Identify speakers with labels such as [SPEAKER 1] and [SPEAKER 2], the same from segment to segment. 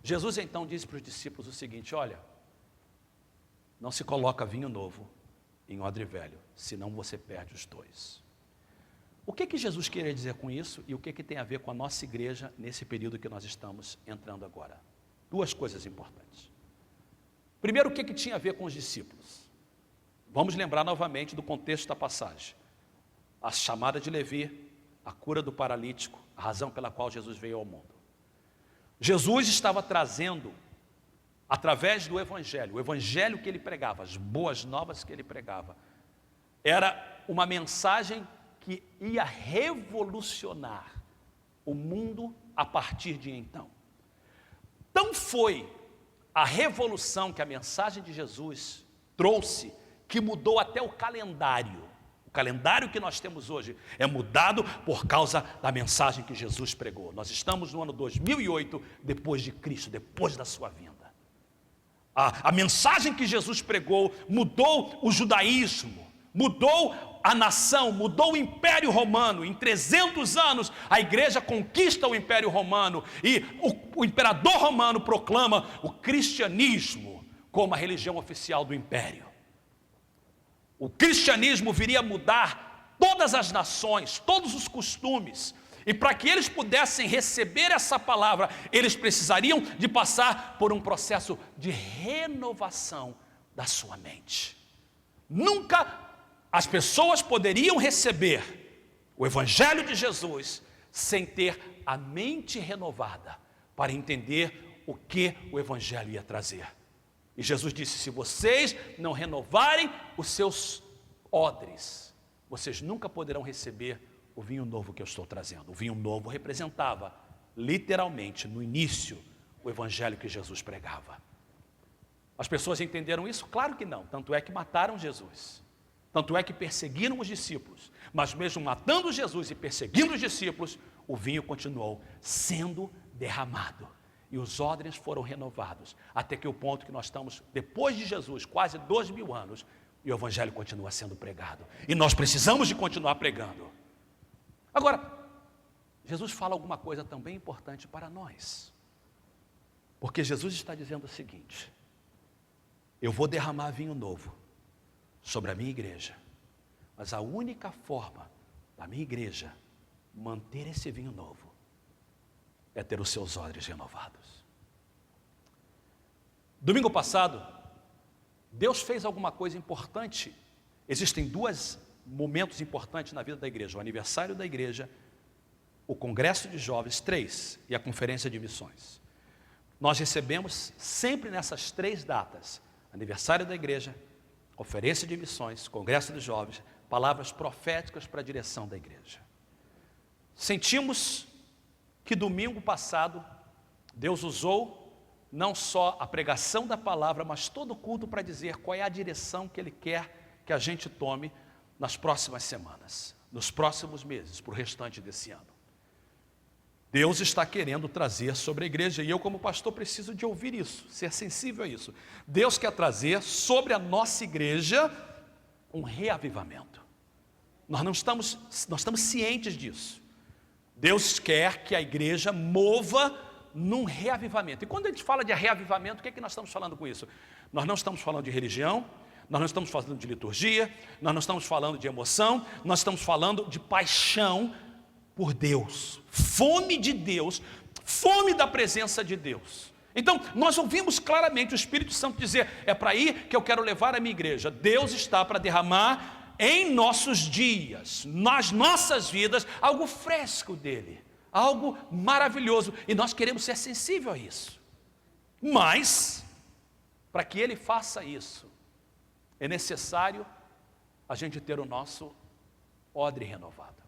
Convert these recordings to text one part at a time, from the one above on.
[SPEAKER 1] Jesus então disse para os discípulos o seguinte: olha, não se coloca vinho novo em odre velho, senão você perde os dois. O que Jesus queria dizer com isso e o que tem a ver com a nossa igreja nesse período que nós estamos entrando agora? Duas coisas importantes. Primeiro, o que tinha a ver com os discípulos? Vamos lembrar novamente do contexto da passagem. A chamada de Levi, a cura do paralítico, a razão pela qual Jesus veio ao mundo. Jesus estava trazendo, através do Evangelho, o Evangelho que ele pregava, as boas novas que ele pregava, era uma mensagem que ia revolucionar o mundo a partir de então. Tão foi a revolução que a mensagem de Jesus trouxe, que mudou até o calendário. O calendário que nós temos hoje é mudado por causa da mensagem que Jesus pregou. Nós estamos no ano 2008, depois de Cristo, depois da sua vinda. A mensagem que Jesus pregou mudou o judaísmo, mudou a nação, mudou o Império Romano. Em 300 anos a igreja conquista o Império Romano e o imperador romano proclama o cristianismo como a religião oficial do Império. O cristianismo viria a mudar todas as nações, todos os costumes, e para que eles pudessem receber essa palavra, eles precisariam de passar por um processo de renovação da sua mente. Nunca as pessoas poderiam receber o Evangelho de Jesus sem ter a mente renovada para entender o que o Evangelho ia trazer. E Jesus disse: se vocês não renovarem os seus odres, vocês nunca poderão receber o vinho novo que eu estou trazendo. O vinho novo representava, literalmente, no início, o Evangelho que Jesus pregava. As pessoas entenderam isso? Claro que não, tanto é que mataram Jesus. Tanto é que perseguiram os discípulos, mas mesmo matando Jesus e perseguindo os discípulos, o vinho continuou sendo derramado, e os odres foram renovados, até que o ponto que nós estamos, depois de Jesus, quase 2000 anos, e o Evangelho continua sendo pregado, e nós precisamos de continuar pregando. Agora, Jesus fala alguma coisa também importante para nós, porque Jesus está dizendo o seguinte: eu vou derramar vinho novo sobre a minha igreja, mas a única forma da minha igreja manter esse vinho novo é ter os seus odres renovados. Domingo passado, Deus fez alguma coisa importante. Existem dois momentos importantes na vida da igreja: o aniversário da igreja, o congresso de jovens, 3, e a conferência de missões. Nós recebemos sempre nessas 3 datas, aniversário da igreja, conferência de missões, congresso dos jovens, palavras proféticas para a direção da igreja. Sentimos que domingo passado Deus usou não só a pregação da palavra, mas todo o culto para dizer qual é a direção que Ele quer que a gente tome nas próximas semanas, nos próximos meses, para o restante desse ano. Deus está querendo trazer sobre a igreja, e eu como pastor preciso de ouvir isso, ser sensível a isso. Deus quer trazer sobre a nossa igreja um reavivamento. Nós estamos cientes disso. Deus quer que a igreja mova num reavivamento. E quando a gente fala de reavivamento, o que é que nós estamos falando com isso? Nós não estamos falando de religião, nós não estamos falando de liturgia, nós não estamos falando de emoção, nós estamos falando de paixão por Deus, fome de Deus, fome da presença de Deus. Então, nós ouvimos claramente o Espírito Santo dizer: é para aí que eu quero levar a minha igreja. Deus está para derramar em nossos dias, nas nossas vidas, algo fresco dele, algo maravilhoso, e nós queremos ser sensíveis a isso. Mas, para que ele faça isso, é necessário a gente ter o nosso odre renovado,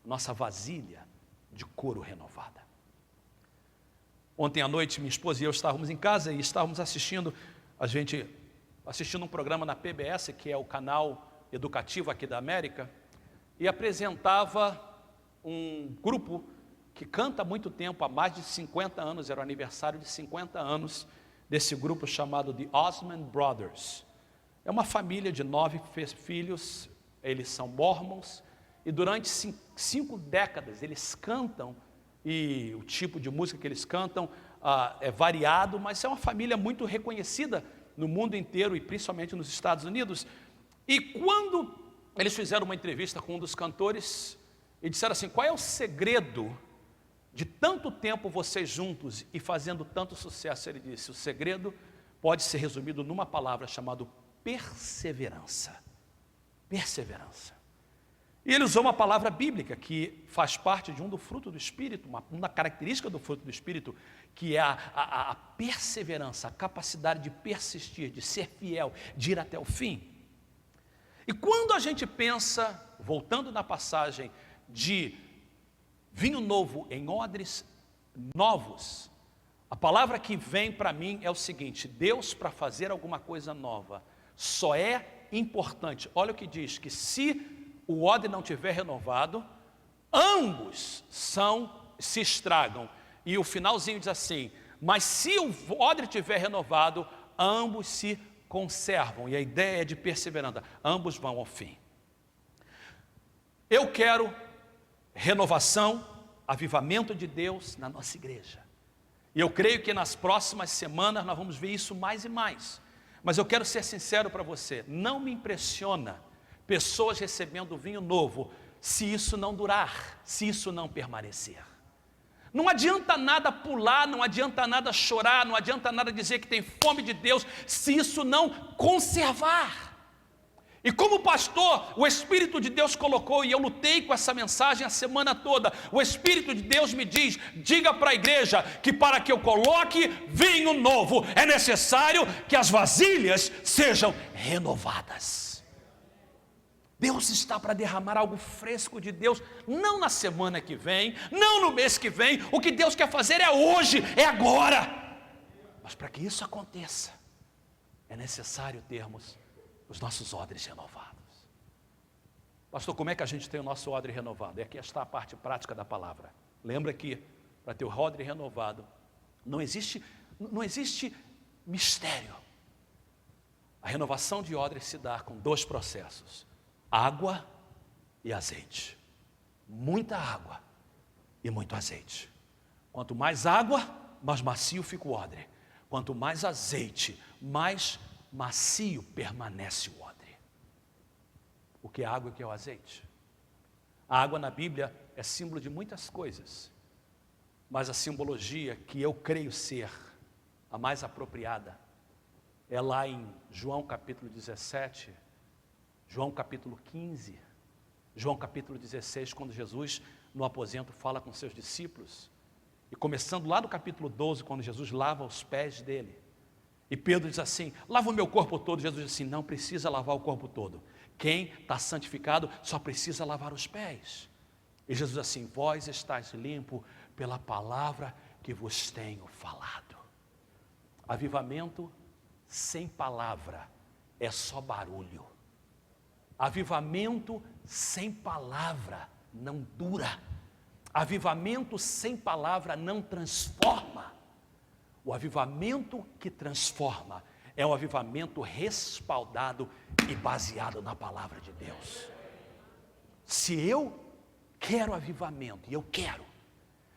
[SPEAKER 1] nossa vasilha de couro renovada. Ontem à noite minha esposa e eu estávamos em casa e estávamos assistindo um programa na PBS, que é o canal educativo aqui da América, e apresentava um grupo que canta há muito tempo, há mais de 50 anos, era o aniversário de 50 anos desse grupo chamado The Osmond Brothers. É uma família de 9 filhos, eles são mormons, e durante 5 décadas eles cantam, e o tipo de música que eles cantam, variado, mas é uma família muito reconhecida no mundo inteiro e principalmente nos Estados Unidos. E quando eles fizeram uma entrevista com um dos cantores e disseram assim: qual é o segredo de tanto tempo vocês juntos e fazendo tanto sucesso? Ele disse: o segredo pode ser resumido numa palavra chamada perseverança. Perseverança. E ele usou uma palavra bíblica que faz parte de do fruto do Espírito, uma característica do fruto do Espírito, que é a perseverança, a capacidade de persistir, de ser fiel, de ir até o fim. E quando a gente pensa, voltando na passagem de vinho novo em odres novos, a palavra que vem para mim é o seguinte: Deus, para fazer alguma coisa nova, só é importante, olha o que diz, que se o odre não tiver renovado, ambos se estragam. E o finalzinho diz assim: mas se o odre tiver renovado, ambos se conservam. E a ideia é de perseverança, ambos vão ao fim. Eu quero renovação, avivamento de Deus na nossa igreja. E eu creio que nas próximas semanas nós vamos ver isso mais e mais. Mas eu quero ser sincero para você, não me impressiona pessoas recebendo vinho novo, se isso não durar, se isso não permanecer. Não adianta nada pular, não adianta nada chorar, não adianta nada dizer que tem fome de Deus, se isso não conservar. E como pastor, o Espírito de Deus colocou, e eu lutei com essa mensagem a semana toda, o Espírito de Deus me diz: diga para a igreja que para que eu coloque vinho novo, é necessário que as vasilhas sejam renovadas. Deus está para derramar algo fresco de Deus, não na semana que vem, não no mês que vem. O que Deus quer fazer é hoje, é agora. Mas para que isso aconteça, é necessário termos os nossos odres renovados. Pastor, como é que a gente tem o nosso odre renovado? E aqui está a parte prática da palavra. Lembra que para ter o odre renovado, não existe mistério. A renovação de odre se dá com 2 processos: água e azeite. Muita água e muito azeite. Quanto mais água, mais macio fica o odre. Quanto mais azeite, mais macio permanece o odre. O que é água e o que é o azeite? A água na Bíblia é símbolo de muitas coisas, mas a simbologia que eu creio ser a mais apropriada é lá em João capítulo 17, João capítulo 15, João capítulo 16, quando Jesus no aposento fala com seus discípulos, e começando lá no capítulo 12, quando Jesus lava os pés dele, e Pedro diz assim: lava o meu corpo todo. Jesus diz assim: não precisa lavar o corpo todo, quem está santificado só precisa lavar os pés. E Jesus diz assim: vós estáis limpo pela palavra que vos tenho falado. Avivamento sem palavra é só barulho. Avivamento sem palavra não dura. Avivamento sem palavra não transforma. O avivamento que transforma é um avivamento respaldado e baseado na palavra de Deus. Se eu quero avivamento, e eu quero,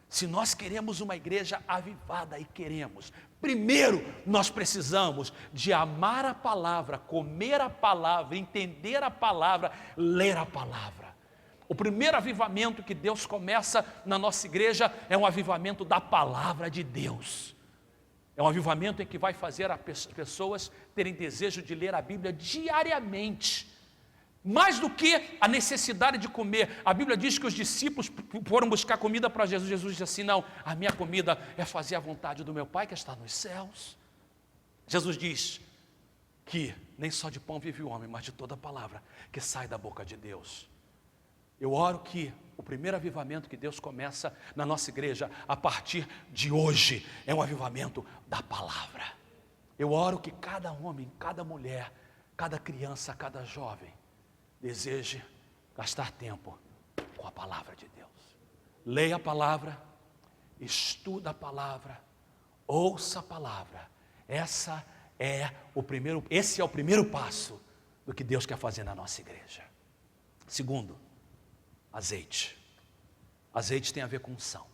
[SPEAKER 1] se nós queremos uma igreja avivada, e queremos, primeiro nós precisamos de amar a palavra, comer a palavra, entender a palavra, ler a palavra. O primeiro avivamento que Deus começa na nossa igreja é um avivamento da palavra de Deus. É um avivamento em que vai fazer as pessoas terem desejo de ler a Bíblia diariamente. Mais do que a necessidade de comer. A Bíblia diz que os discípulos foram buscar comida para Jesus. Jesus disse assim: não, a minha comida é fazer a vontade do meu Pai que está nos céus. Jesus diz que nem só de pão vive o homem, mas de toda palavra que sai da boca de Deus. Eu oro que o primeiro avivamento que Deus começa na nossa igreja, a partir de hoje, é um avivamento da palavra. Eu oro que cada homem, cada mulher, cada criança, cada jovem deseje gastar tempo com a palavra de Deus. Leia a palavra, estuda a palavra, ouça a palavra. Esse é o primeiro passo do que Deus quer fazer na nossa igreja. Segundo, azeite. Azeite tem a ver com unção.